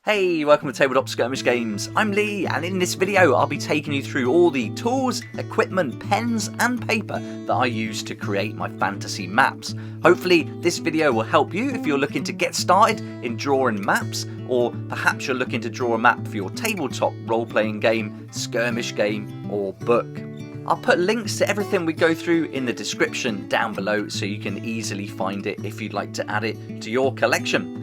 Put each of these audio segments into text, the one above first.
Hey, welcome to Tabletop Skirmish Games. I'm Lee, and in this video I'll be taking you through all the tools, equipment, pens and paper that I use to create my fantasy maps. Hopefully this video will help you if you're looking to get started in drawing maps, or perhaps you're looking to draw a map for your tabletop role-playing game, skirmish game or book. I'll put links to everything we go through in the description down below so you can easily find it if you'd like to add it to your collection.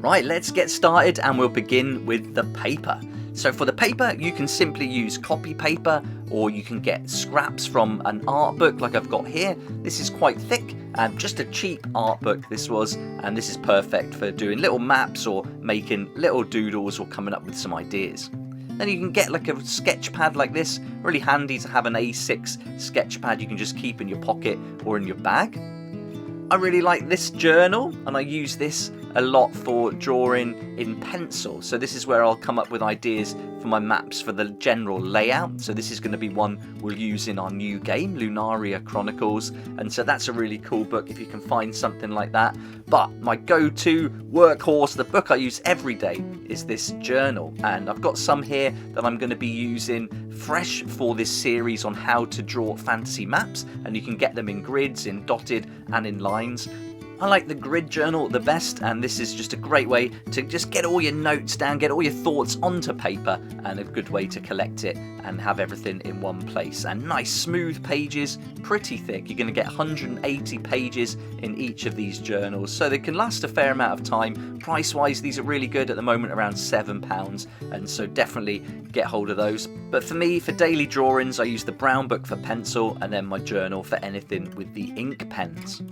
Right, let's get started and we'll begin with the paper. So for the paper, you can simply use copy paper, or you can get scraps from an art book like I've got here. This is quite thick and just a cheap art book this was, and this is perfect for doing little maps or making little doodles or coming up with some ideas. Then you can get like a sketch pad like this, really handy to have an A6 sketch pad you can just keep in your pocket or in your bag. I really like this journal, and I use this a lot for drawing in pencil. So this is where I'll come up with ideas for my maps for the general layout. So this is going to be one we'll use in our new game, Lunaria Chronicles, and so that's a really cool book if you can find something like that. But my go-to workhorse, the book I use every day, is this journal, and I've got some here that I'm going to be using fresh for this series on how to draw fantasy maps, and you can get them in grids, in dotted and in lines. I like the grid journal the best, and this is just a great way to just get all your notes down, get all your thoughts onto paper, and a good way to collect it and have everything in one place. And nice smooth pages, pretty thick. You're going to get 180 pages in each of these journals, so they can last a fair amount of time. Price wise, these are really good at the moment, around £7, and so definitely get hold of those. But for me, for daily drawings, I use the brown book for pencil, and then my journal for anything with the ink pens.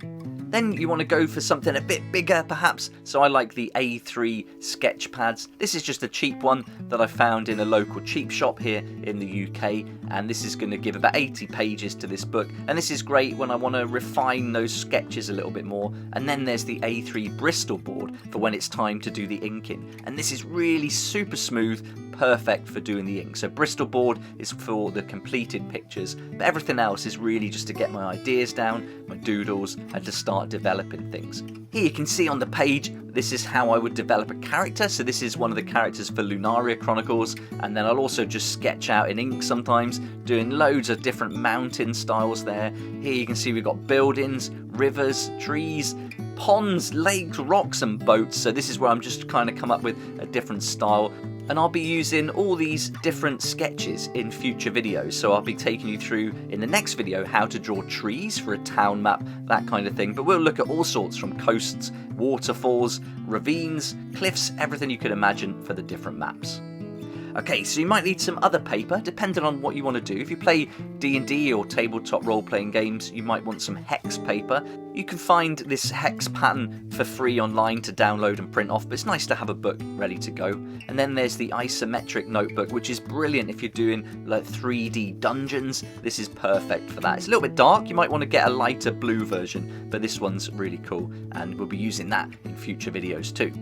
Then you want to go for something a bit bigger perhaps, so I like the A3 sketch pads. This is just a cheap one that I found in a local cheap shop here in the UK, and this is going to give about 80 pages to this book, and this is great when I want to refine those sketches a little bit more. And then there's the A3 Bristol board for when it's time to do the inking, and this is really super smooth, perfect for doing the ink. So Bristol board is for the completed pictures, but everything else is really just to get my ideas down, my doodles, and to start developing things. Here you can see on the page, this is how I would develop a character. So this is one of the characters for Lunaria Chronicles, and then I'll also just sketch out in ink sometimes, doing loads of different mountain styles there. Here you can see we've got buildings, rivers, trees, ponds, lakes, rocks and boats. So this is where I'm just kind of come up with a different style. And I'll be using all these different sketches in future videos. So I'll be taking you through in the next video how to draw trees for a town map, that kind of thing. But we'll look at all sorts, from coasts, waterfalls, ravines, cliffs, everything you could imagine for the different maps. Okay, so you might need some other paper, depending on what you want to do. If you play D&D or tabletop role-playing games, you might want some hex paper. You can find this hex pattern for free online to download and print off, but it's nice to have a book ready to go. And then there's the isometric notebook, which is brilliant if you're doing like 3D dungeons. This is perfect for that. It's a little bit dark, you might want to get a lighter blue version, but this one's really cool, and we'll be using that in future videos too.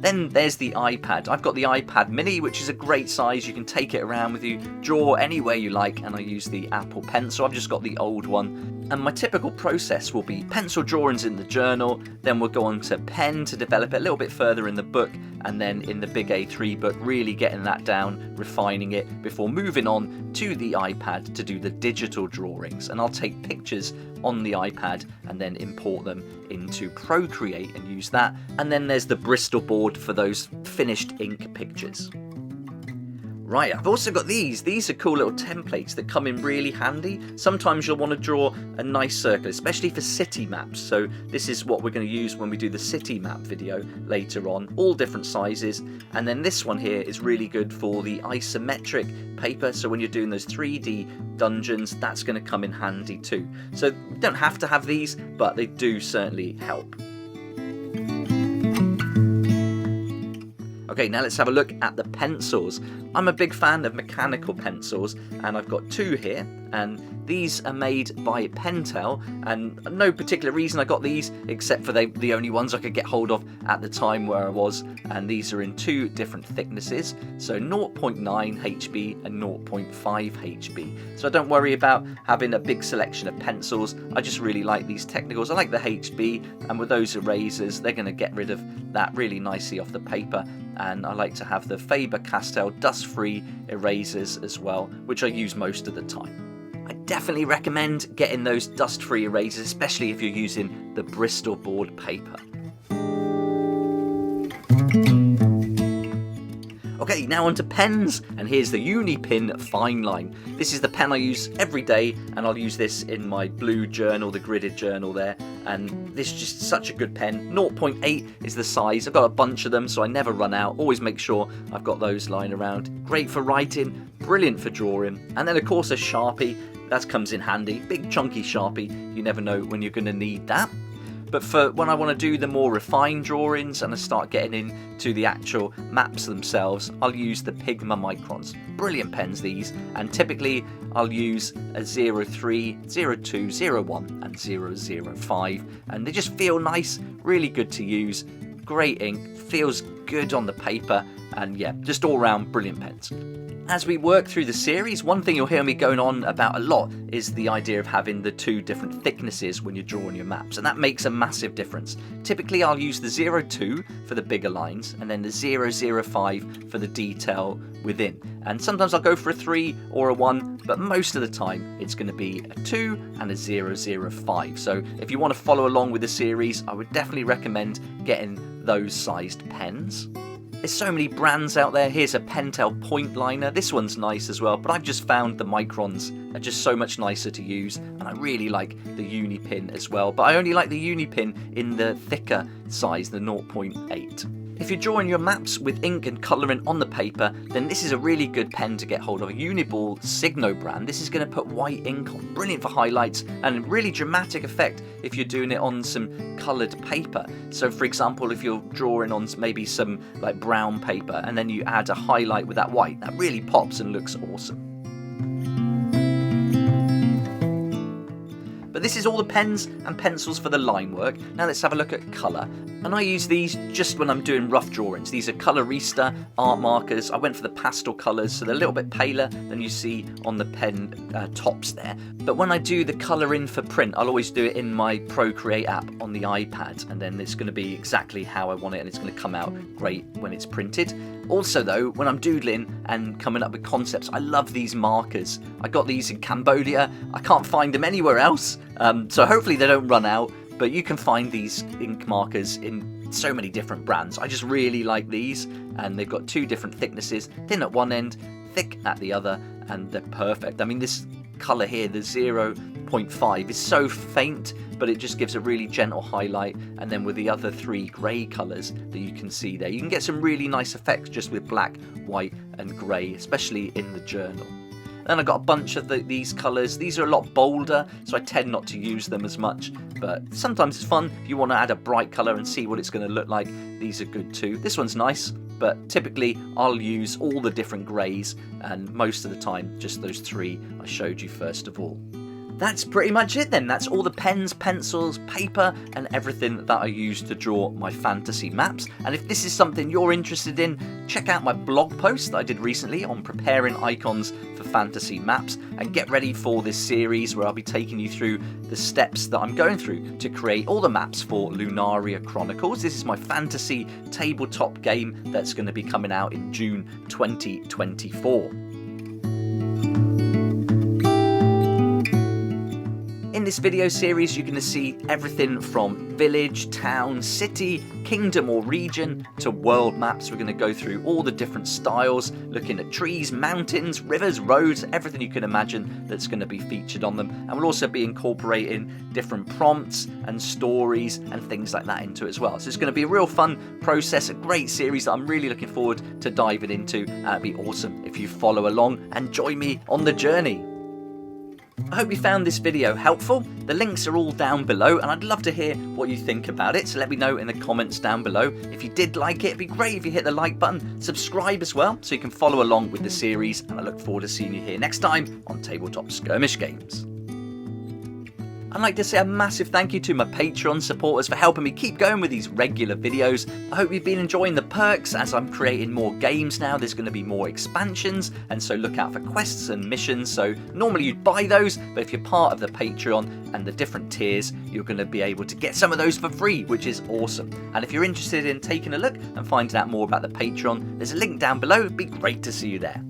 Then there's the iPad. I've got the iPad mini, which is a great size. You can take it around with you, draw anywhere you like, and I use the Apple Pencil. I've just got the old one. And my typical process will be pencil drawings in the journal, then we'll go on to pen to develop it a little bit further in the book, and then in the big A3 book, really getting that down, refining it, before moving on to the iPad to do the digital drawings. And I'll take pictures on the iPad and then import them into Procreate and use that. And then there's the Bristol board for those finished ink pictures. Right, I've also got these. These are cool little templates that come in really handy. Sometimes you'll want to draw a nice circle, especially for city maps. So this is what we're going to use when we do the city map video later on, all different sizes. And then this one here is really good for the isometric paper. So when you're doing those 3D dungeons, that's going to come in handy too. So you don't have to have these, but they do certainly help. Okay, now let's have a look at the pencils. I'm a big fan of mechanical pencils, and I've got two here, and these are made by Pentel, and no particular reason I got these except for the only ones I could get hold of at the time where I was, and these are in 2 different thicknesses, so 0.9 HB and 0.5 HB. So I don't worry about having a big selection of pencils. I just really like these technicals. I like the HB, and with those erasers they're going to get rid of that really nicely off the paper. And I like to have the Faber-Castell dust-free erasers as well, which I use most of the time. I definitely recommend getting those dust-free erasers, especially if you're using the Bristol board paper. Okay, now onto pens, and here's the Unipin Fine Line. This is the pen I use every day, and I'll use this in my blue journal, the gridded journal there, and this is just such a good pen. 0.8 is the size. I've got a bunch of them, so I never run out. Always make sure I've got those lying around. Great for writing, brilliant for drawing, and then of course a Sharpie. That comes in handy. Big chunky Sharpie, you never know when you're going to need that. But for when I want to do the more refined drawings and I start getting into the actual maps themselves, I'll use the Pigma Microns. Brilliant pens these, and typically I'll use a 03, 02, 01 and 005, and they just feel nice, really good to use, great ink, feels good on the paper, and yeah, just all round brilliant pens. As we work through the series, one thing you'll hear me going on about a lot is the idea of having the 2 different thicknesses when you're drawing your maps, and that makes a massive difference. Typically I'll use the 02 for the bigger lines and then the 005 for the detail within, and sometimes I'll go for a 3 or a 1, but most of the time it's going to be a 2 and a 005. So if you want to follow along with the series, I would definitely recommend getting those sized pens. There's so many brands out there. Here's a Pentel point liner. This one's nice as well, but I've just found the Microns are just so much nicer to use, and I really like the Unipin as well, but I only like the Unipin in the thicker size, the 0.8. If you're drawing your maps with ink and colouring on the paper, then this is a really good pen to get hold of. A Uniball Signo brand. This is going to put white ink on. Brilliant for highlights, and a really dramatic effect if you're doing it on some coloured paper. So for example, if you're drawing on maybe some like brown paper and then you add a highlight with that white, that really pops and looks awesome. But this is all the pens and pencils for the line work. Now let's have a look at colour. And I use these just when I'm doing rough drawings. These are Colorista art markers. I went for the pastel colours, so they're a little bit paler than you see on the pen tops there. But when I do the colouring for print, I'll always do it in my Procreate app on the iPad, and then it's going to be exactly how I want it, and it's going to come out great when it's printed. Also though, when I'm doodling and coming up with concepts, I love these markers. I got these in Cambodia. I can't find them anywhere else, so hopefully they don't run out. But you can find these ink markers in so many different brands. I just really like these, and they've got 2 different thicknesses, thin at one end, thick at the other, and they're perfect. I mean, this colour here, the 0.5, is so faint, but it just gives a really gentle highlight, and then with the other 3 grey colours that you can see there, you can get some really nice effects just with black, white and grey, especially in the journal. Then I've got a bunch of these colours. These are a lot bolder, so I tend not to use them as much, but sometimes it's fun if you want to add a bright colour and see what it's going to look like. These are good too. This one's nice, but typically I'll use all the different greys, and most of the time just those 3 I showed you first of all. That's pretty much it then. That's all the pens, pencils, paper and everything that I use to draw my fantasy maps. And if this is something you're interested in, check out my blog post that I did recently on preparing icons for fantasy maps, and get ready for this series where I'll be taking you through the steps that I'm going through to create all the maps for Lunaria Chronicles. This is my fantasy tabletop game that's going to be coming out in June 2024. In this video series, you're going to see everything from village, town, city, kingdom or region to world maps. We're going to go through all the different styles, looking at trees, mountains, rivers, roads, everything you can imagine that's going to be featured on them. And we'll also be incorporating different prompts and stories and things like that into it as well. So it's going to be a real fun process, a great series that I'm really looking forward to diving into. It'd be awesome if you follow along and join me on the journey. I hope you found this video helpful. The links are all down below and I'd love to hear what you think about it, so let me know in the comments down below. If you did like it, it'd be great if you hit the like button, subscribe as well so you can follow along with the series, and I look forward to seeing you here next time on Tabletop Skirmish Games. I'd like to say a massive thank you to my Patreon supporters for helping me keep going with these regular videos. I hope you've been enjoying the perks as I'm creating more games now. There's going to be more expansions, and so look out for quests and missions. So normally you'd buy those, but if you're part of the Patreon and the different tiers, you're going to be able to get some of those for free, which is awesome. And if you're interested in taking a look and finding out more about the Patreon, there's a link down below. It'd be great to see you there.